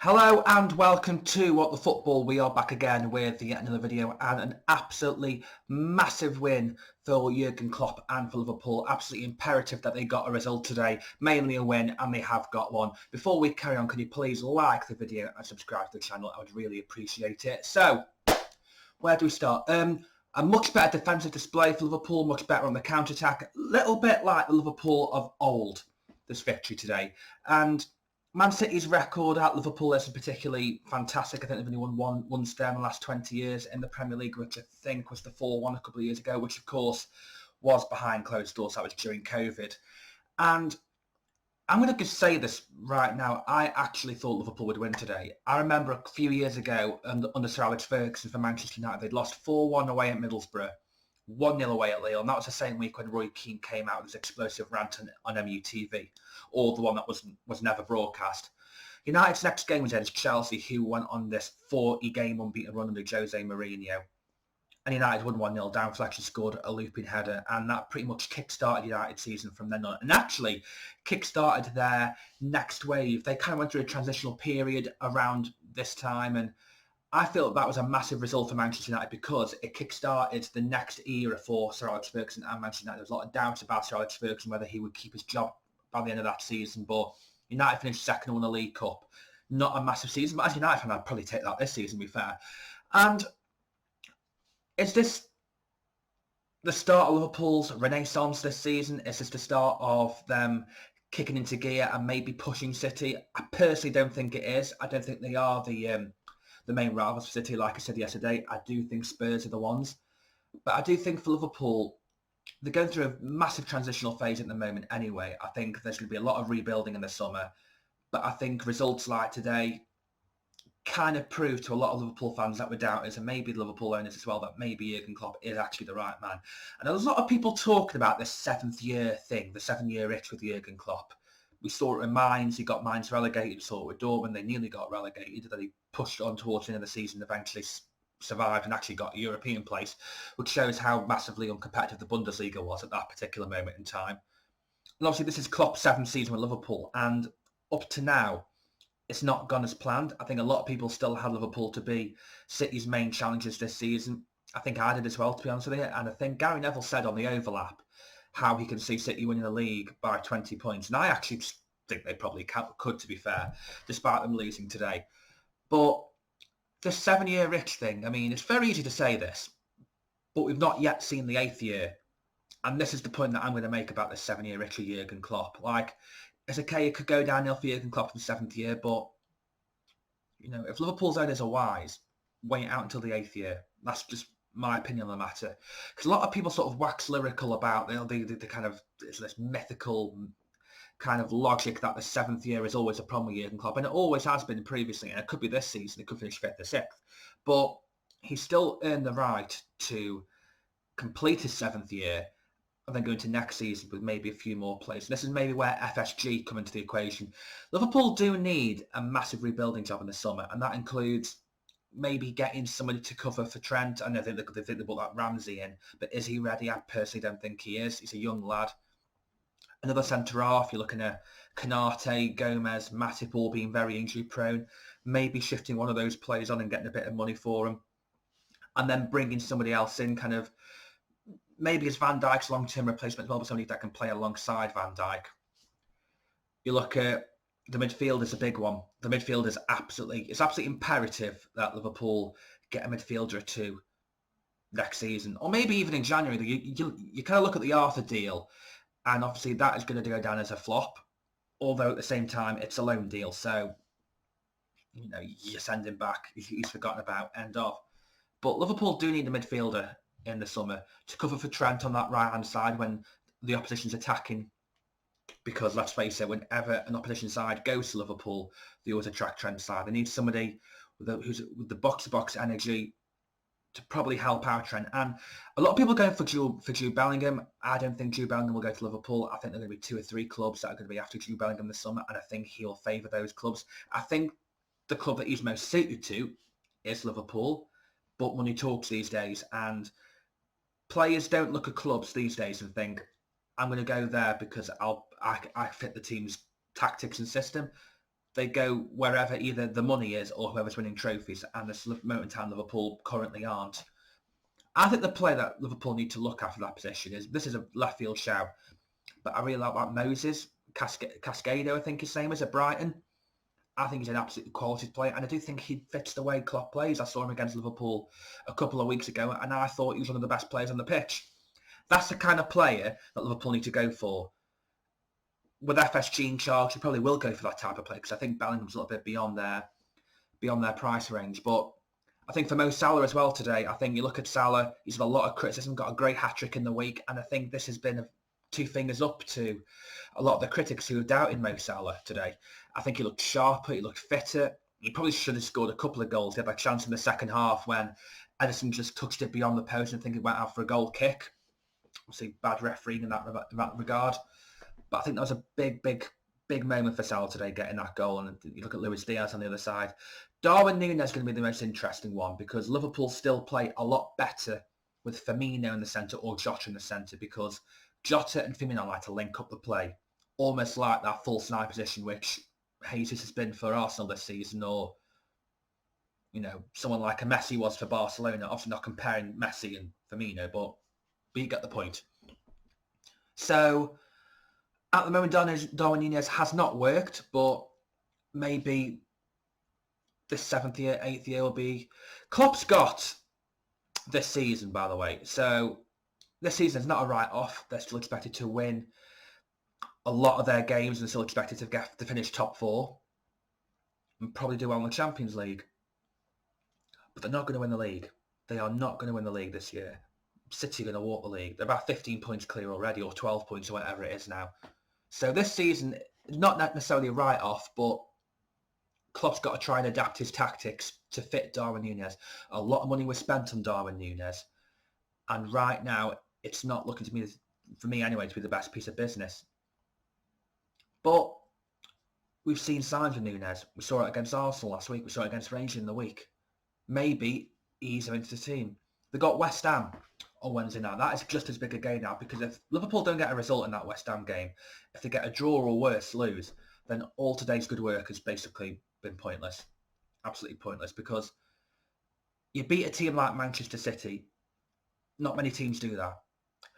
Hello and welcome to What the Football. We are back again with yet another video and an absolutely massive win for Jurgen Klopp and for Liverpool. Absolutely imperative that they got a result today, mainly a win, and they have got one. Before we carry on, can you please like the video and subscribe to the channel? I would really appreciate it. So, where do we start? A much better defensive display for Liverpool, much better on the counter-attack. A little bit like the Liverpool of old, this victory today. And Man City's record at Liverpool isn't particularly fantastic. I think they've only won one once there in the last 20 years in the Premier League, which I think was the 4-1 a couple of years ago, which of course was behind closed doors. That was during COVID. And I'm going to just say this right now. I actually thought Liverpool would win today. I remember a few years ago under Sir Alex Ferguson for Manchester United, they'd lost 4-1 away at Middlesbrough, 1-0 away at Lille, and that was the same week when Roy Keane came out with his explosive rant on MUTV, or the one that was never broadcast. United's next game was against Chelsea, who went on this 40-game unbeaten run under Jose Mourinho. And United won 1-0 down. Fletcher scored a looping header, and that pretty much kick-started United's season from then on. And actually kick-started their next wave. They kind of went through a transitional period around this time, and I feel that was a massive result for Manchester United because it kick-started the next era for Sir Alex Ferguson and Manchester United. There was a lot of doubts about Sir Alex Ferguson, whether he would keep his job by the end of that season, but United finished second and won the League Cup. Not a massive season, but as United fan, I'd probably take that this season, to be fair. And is this the start of Liverpool's renaissance this season? Is this the start of them kicking into gear and maybe pushing City? I personally don't think it is. I don't think they are the main rivals for City. Like I said yesterday, I do think Spurs are the ones. But I do think for Liverpool, they're going through a massive transitional phase at the moment anyway. I think there's going to be a lot of rebuilding in the summer. But I think results like today kind of prove to a lot of Liverpool fans that were doubters, and maybe Liverpool owners as well, that maybe Jurgen Klopp is actually the right man. And there's a lot of people talking about this 7th year thing, the 7-year itch with Jurgen Klopp. We saw it with Mainz. He got Mainz relegated. We saw it with Dortmund. They nearly got relegated. Then he pushed on towards the end of the season, eventually survived and actually got a European place, which shows how massively uncompetitive the Bundesliga was at that particular moment in time. And obviously this is Klopp's 7th season with Liverpool, and up to now, it's not gone as planned. I think a lot of people still had Liverpool to be City's main challengers this season. I think I did as well, to be honest with you. And I think Gary Neville said on the overlap how he can see City winning the league by 20 points. And I actually think they probably could, to be fair, despite them losing today. But the 7-year itch thing, I mean, it's very easy to say this, but we've not yet seen the 8th year. And this is the point that I'm going to make about this 7-year itch of Jurgen Klopp. Like, it's okay, it could go downhill for Jurgen Klopp in the 7th year, but, you know, if Liverpool's owners are wise, wait out until the 8th year. That's just my opinion on the matter. Because a lot of people sort of wax lyrical about the kind of this mythical kind of logic that the 7th year is always a problem with Jurgen Klopp, and it always has been previously, and it could be this season, it could finish 5th or 6th. But he's still earned the right to complete his 7th year and then go into next season with maybe a few more players. This is maybe where FSG come into the equation. Liverpool do need a massive rebuilding job in the summer, and that includes maybe getting somebody to cover for Trent. I know they think they brought that Ramsey in, but is he ready? I personally don't think he is. He's a young lad. Another centre-half, you're looking at Canate, Gomez, Matip all being very injury-prone. Maybe shifting one of those players on and getting a bit of money for them. And then bringing somebody else in, kind of, maybe as Van Dijk's long-term replacement as well, but somebody that can play alongside Van Dijk. You look at the midfield is a big one. The midfield is absolutely imperative that Liverpool get a midfielder or two next season, or maybe even in January. You kind of look at the Arthur deal, and obviously that is going to go down as a flop, although at the same time it's a loan deal, so you know, you send him back, he's forgotten about, end of. But Liverpool do need a midfielder in the summer to cover for Trent on that right-hand side when the opposition's attacking, because let's face it, whenever an opposition side goes to Liverpool, they always attract Trent's side. They need somebody who's with the box-to-box energy to probably help out Trent. And a lot of people are going for Jude Bellingham. I don't think Jude Bellingham will go to Liverpool. I think there are going to be 2 or 3 clubs that are going to be after Jude Bellingham this summer, and I think he'll favour those clubs. I think the club that he's most suited to is Liverpool, but money talks these days, and players don't look at clubs these days and think, I'm going to go there because I fit the team's tactics and system. they go wherever either the money is or whoever's winning trophies, and this moment in time Liverpool currently aren't. I think the player that Liverpool need to look after that position this is a left field shout, but I really like Moses Cascado, I think his name is, at Brighton. I think he's an absolute quality player, and I do think he fits the way Klopp plays. I saw him against Liverpool a couple of weeks ago, and I thought he was one of the best players on the pitch. That's the kind of player that Liverpool need to go for. With FSG in charge, you probably will go for that type of player, because I think Bellingham's a little bit beyond their price range. But I think for Mo Salah as well today, I think you look at Salah, he's had a lot of criticism, got a great hat-trick in the week, and I think this has been two fingers up to a lot of the critics who are doubting Mo Salah today. I think he looked sharper, he looked fitter. He probably should have scored a couple of goals. He had that chance in the second half when Edison just touched it beyond the post, and I think it went out for a goal kick. Obviously, bad refereeing in that regard. But I think that was a big moment for Salah today, getting that goal. And you look at Luis Diaz on the other side. Darwin Núñez is going to be the most interesting one, because Liverpool still play a lot better with Firmino in the centre or Jota in the centre, because Jota and Firmino like to link up the play, almost like that false nine position which Jesus has been for Arsenal this season, or someone like a Messi was for Barcelona. Obviously not comparing Messi and Firmino, but you get the point. So at the moment, Darwin Núñez has not worked, but maybe this 7th year, 8th year will be. Klopp's got this season, by the way. So this season is not a write-off. They're still expected to win a lot of their games and still expected to finish top 4 and probably do well in the Champions League. But they're not going to win the league. They are not going to win the league this year. City are going to walk the league. They're about 15 points clear already, or 12 points, or whatever it is now. So this season, not necessarily a write-off, but Klopp's got to try and adapt his tactics to fit Darwin Núñez. A lot of money was spent on Darwin Núñez, and right now it's not looking to me, for me anyway, to be the best piece of business. But we've seen signs of Núñez. We saw it against Arsenal last week. We saw it against Rangers in the week. Maybe ease him into the team. They got West Ham on Wednesday night. That is just as big a game now, because if Liverpool don't get a result in that West Ham game, if they get a draw or worse, lose, then all today's good work has basically been pointless. Absolutely pointless, because you beat a team like Manchester City. Not many teams do that.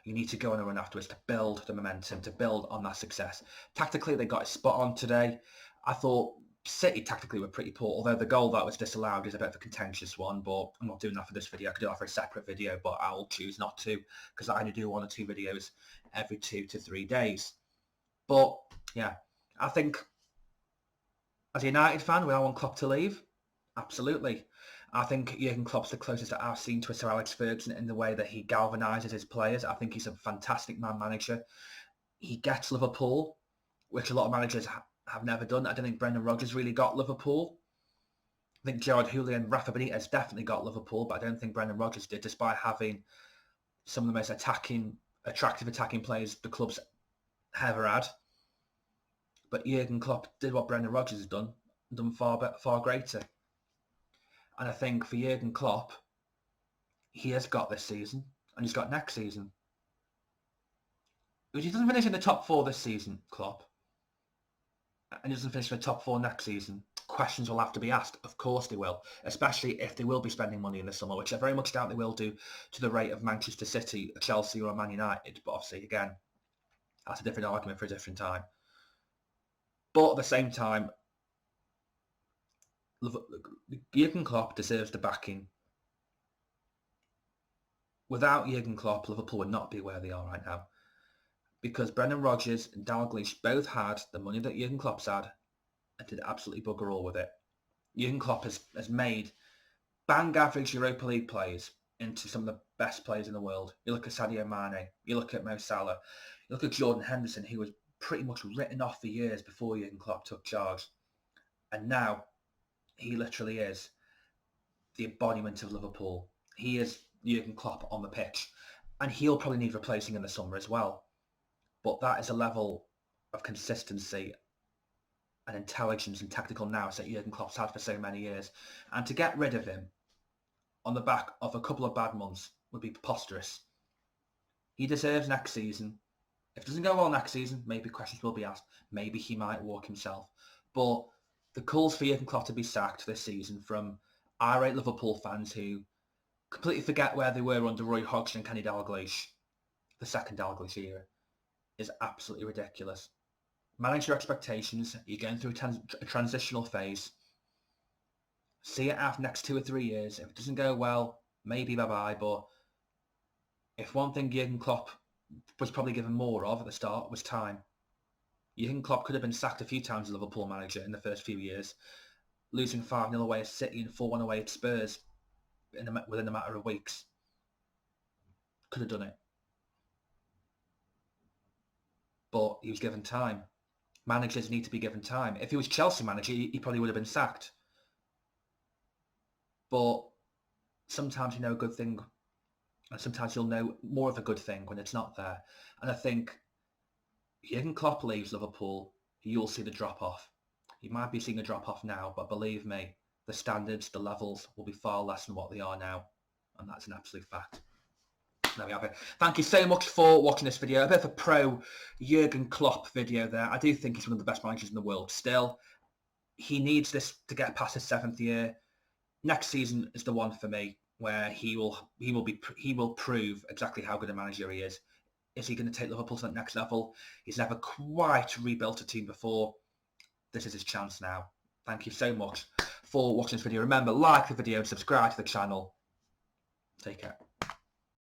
You need to go on a run afterwards to build the momentum, to build on that success. Tactically, they got it spot on today. I thought City tactically were pretty poor, although the goal that was disallowed is a bit of a contentious one, but I'm not doing that for this video. I could do that for a separate video, but I'll choose not to, because I only do 1 or 2 videos every 2 to 3 days. But yeah, I think as a United fan, we all want Klopp to leave. Absolutely. I think Jurgen Klopp's the closest that I've seen to a Sir Alex Ferguson in the way that he galvanises his players. I think he's a fantastic man manager. He gets Liverpool, which a lot of managers have never done. I don't think Brendan Rodgers really got Liverpool. I think Gerard Houllier and Rafa Benitez definitely got Liverpool, but I don't think Brendan Rodgers did, despite having some of the most attractive attacking players the club's ever had. But Jurgen Klopp did what Brendan Rodgers has done far greater. And I think for Jurgen Klopp, he has got this season, and he's got next season. If he doesn't finish in the top 4 this season, Klopp, and he doesn't finish in the top 4 next season, questions will have to be asked. Of course they will, especially if they will be spending money in the summer, which I very much doubt they will do to the rate of Manchester City, Chelsea or Man United. But obviously, again, that's a different argument for a different time. But at the same time, Jurgen Klopp deserves the backing. Without Jurgen Klopp, Liverpool would not be where they are right now, because Brendan Rodgers and Dalglish both had the money that Jurgen Klopp's had and did absolutely bugger all with it. Jurgen Klopp has made bang average Europa League players into some of the best players in the world. You look at Sadio Mane, you look at Mo Salah, you look at Jordan Henderson, who was pretty much written off for years before Jurgen Klopp took charge. And now he literally is the embodiment of Liverpool. He is Jurgen Klopp on the pitch, and he'll probably need replacing in the summer as well. But that is a level of consistency and intelligence and tactical nous that Jurgen Klopp's had for so many years. And to get rid of him on the back of a couple of bad months would be preposterous. He deserves next season. If it doesn't go well next season, maybe questions will be asked. Maybe he might walk himself. But The calls for Jurgen Klopp to be sacked this season from irate Liverpool fans who completely forget where they were under Roy Hodgson and Kenny Dalglish, the second Dalglish era, is absolutely ridiculous. Manage your expectations. You're going through a transitional phase. See it after the next 2 or 3 years. If it doesn't go well, maybe bye-bye. But if one thing Jurgen Klopp was probably given more of at the start was time. Jurgen Klopp could have been sacked a few times as Liverpool manager in the first few years, losing 5-0 away at City and 4-1 away at Spurs within a matter of weeks. Could have done it. But he was given time. Managers need to be given time. If he was Chelsea manager, he probably would have been sacked. But sometimes you know a good thing, and sometimes you'll know more of a good thing when it's not there. And I think Jurgen Klopp leaves Liverpool, you'll see the drop-off. You might be seeing a drop-off now, but believe me, the standards, the levels will be far less than what they are now. And that's an absolute fact. There we have it. Thank you so much for watching this video. A bit of a pro Jurgen Klopp video there. I do think he's one of the best managers in the world still. He needs this to get past his 7th year. Next season is the one for me where he will prove exactly how good a manager he is. Is he going to take Liverpool to the next level? He's never quite rebuilt a team before. This is his chance now. Thank you so much for watching this video. Remember, like the video and subscribe to the channel. Take care.